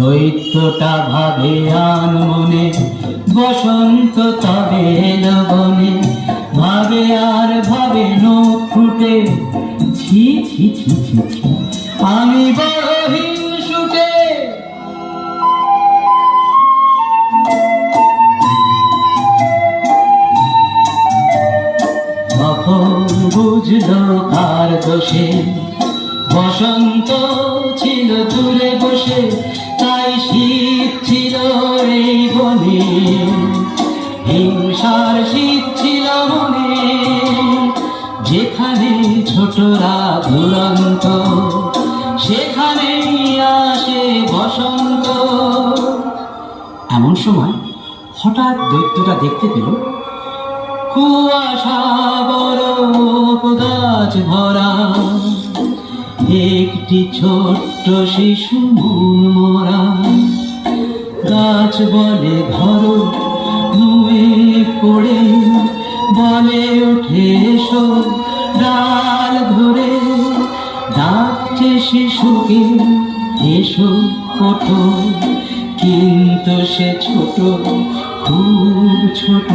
দৈত্যটা ভাবে আনমনে, বসন্ত তবে এলো বনে। ভাবে আর ভাবে নখ ফুটে, ছি ছি ছি ছি ছি, আমি বড় হিংসুটে। তখন বুঝলো কার দোষে, বসন্ত ছিল দূরে বসে, তাই শীত ছিল এই বনে। হিংসার শীত ছিল মনে, যেখানে ছোটরা দুরন্ত, সেখানেই আসে বসন্ত। এমন সময় হঠাৎ দৈত্যটা দেখতে পেল কুয়াশা বরফ গাছ ভরা, একটি ছোট্ট শিশু মন মরা। গাছ বলে ধরো, নুয়ে পড়ে বলে ওঠে এসো, ডাল ধরে ডাকছে শিশুকে এসো ওঠো। কিন্তু সে ছোট, খুব ছোট,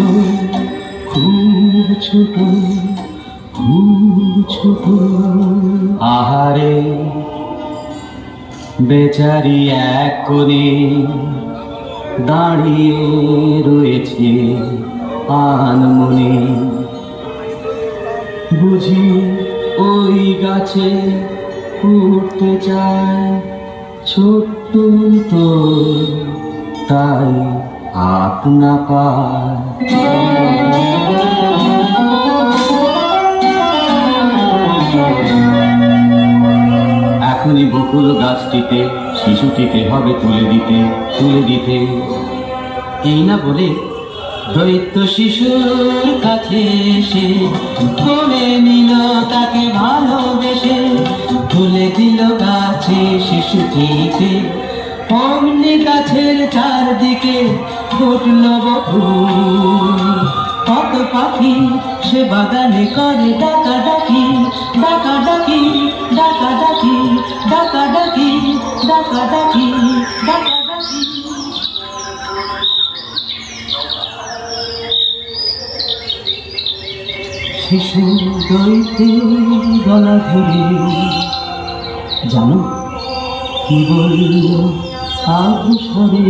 খুব ছোট, খুব ছোট। আহারে বেচারি এক কোণে দাঁড়িয়ে রয়েছে আনমনে। বুঝি ওই গাছে উঠতে চায়, ছোট্ট তো তাই হাত না পায়। এখনই বকুল গাছটিতে শিশুটিকে হবে তুলে দিতে, তুলে দিতে। এই না বলে দৈত্য শিশুর কাছে এসে তুলে নিল তাকে ভালোবেসে। তুলে দিল গাছে শিশুটিকে, অমনি গাছের চারদিকে ফুটল বকুল। কত পাখি সে বাগানে করে ডাকাডাকি, ডাকাডাকি, ডাকাডাকি, ডাকাডাকি, ডাকাডাকি, ডাকাডাকি। শিশু দৈত্যের গলা ধরে জানো কি বলল আঘুষরে?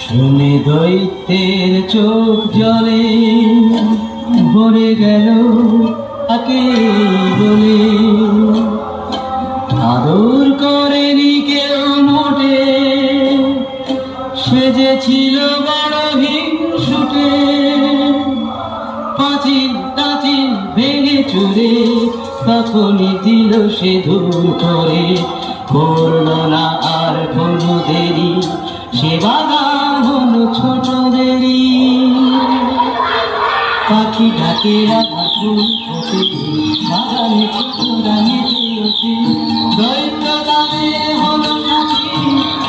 শুনে দৈত্যের চোখ জলে ভরে গেল তাকে বলে। আদর করেনি কেউ মোটে, সে যে ছিল বড় হিংসুটে। পাঁচিল টাচিল ভেঙে চুরে তখনই দিল সে ধূল করে। করল না আর কোনো দেরি, সে বাগান হলো ছোটদেরই। পাখি ডাকে রাধা ফুল ফোটে, বাগানে ছোটরা নেচে ওঠে। দৈত্য গানে হলো সাথী,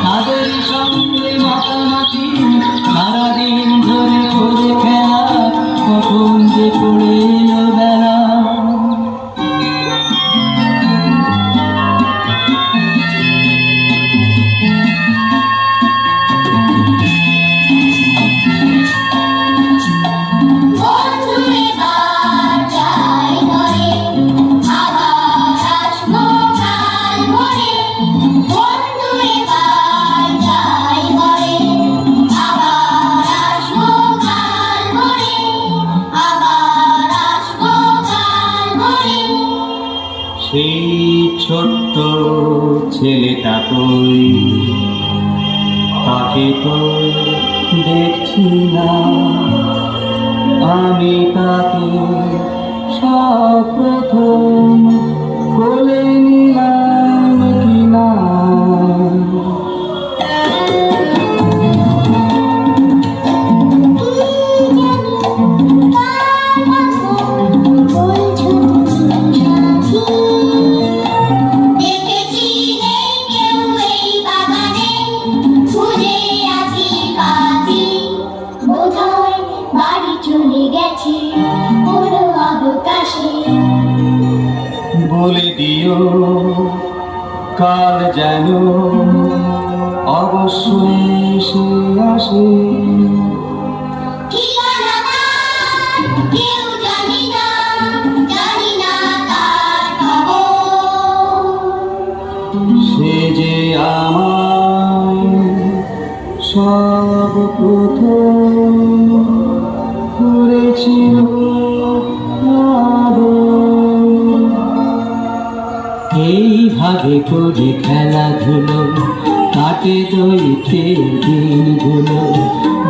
তাদের সঙ্গে মাতামাতি। সারাদিন ধরে করে খেলা, কখন যে পড়ে এলো বেলা। সেই ছোট্ট ছেলেটা কই, তাকে তো দেখছি না। আমি তাকে সপ্রথম কোলে নিলাম কিনা। যেও কাল যেন অবশ্যই এসে আসে। সে যে আমায় সব প্রথম করেছিল আদর। এই ভাগে করে খেলাধুলো কাটে দৈত্যের দিনগুলো।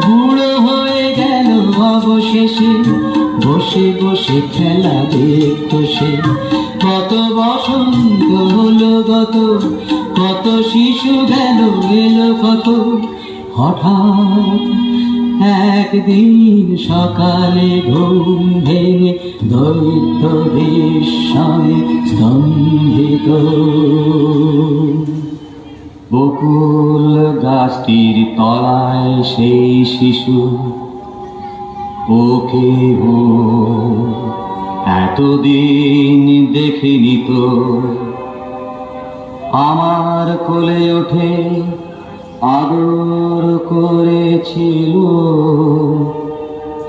বুড়ো হয়ে গেল অবশেষে বসে বসে খেলা দেখত সে। কত বসন্ত হলো গত, কত শিশু গেল এলো কত। হঠাৎ একদিন সকালে ঘুম ভেঙে দৈত্য বিস্ময়ে স্তম্ভিত। বকুল গাছটির তলায় সেই শিশু, ওকে ও এতদিন দেখিনি তো। আমার কোলে ওঠে আদর করেছিল,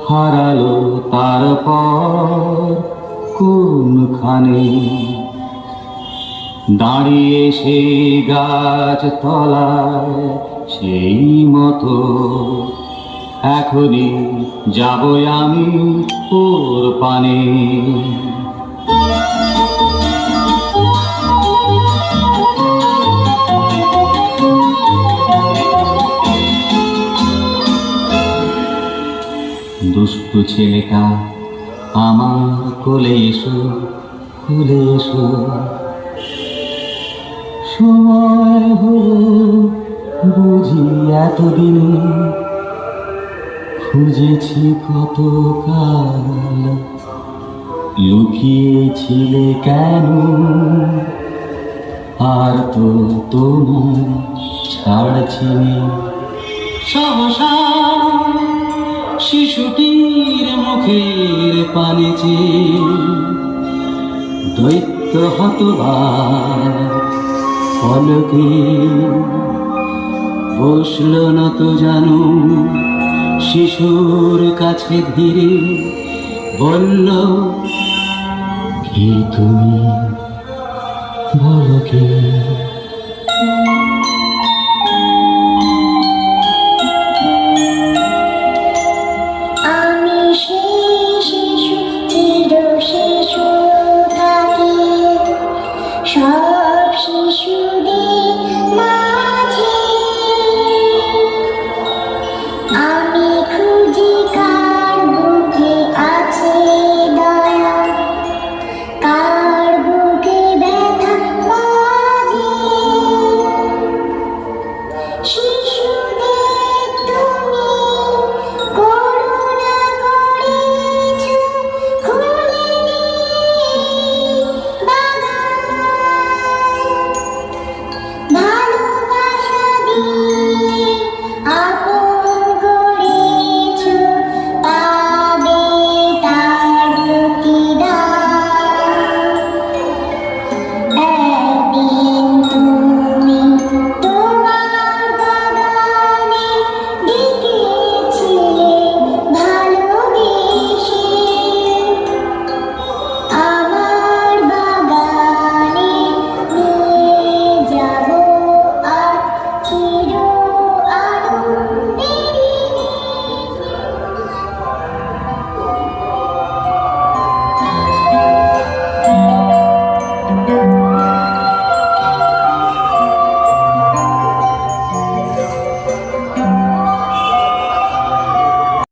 হারালো তারপর কোনখানে। দাঁড়িয়ে সেই গাছ তলায় সেই মতো এখনই যাবো আমি ওর পানে। দুষ্টু ছেলেটা আমার কোলে এসো, কোলে এসো। সময় হলো বুঝি এতদিন, খুঁজেছি কত কাল। লুকিয়েছিলে কেন আর তো তোমার ছাড়ছিনি। সহসা শিশুটির মুখের পানে চেয়ে দৈত্য হতবাক পলকে বসল না তো জানো শিশুর কাছে ধীরে। বলল, কে তুমি, বলো কে?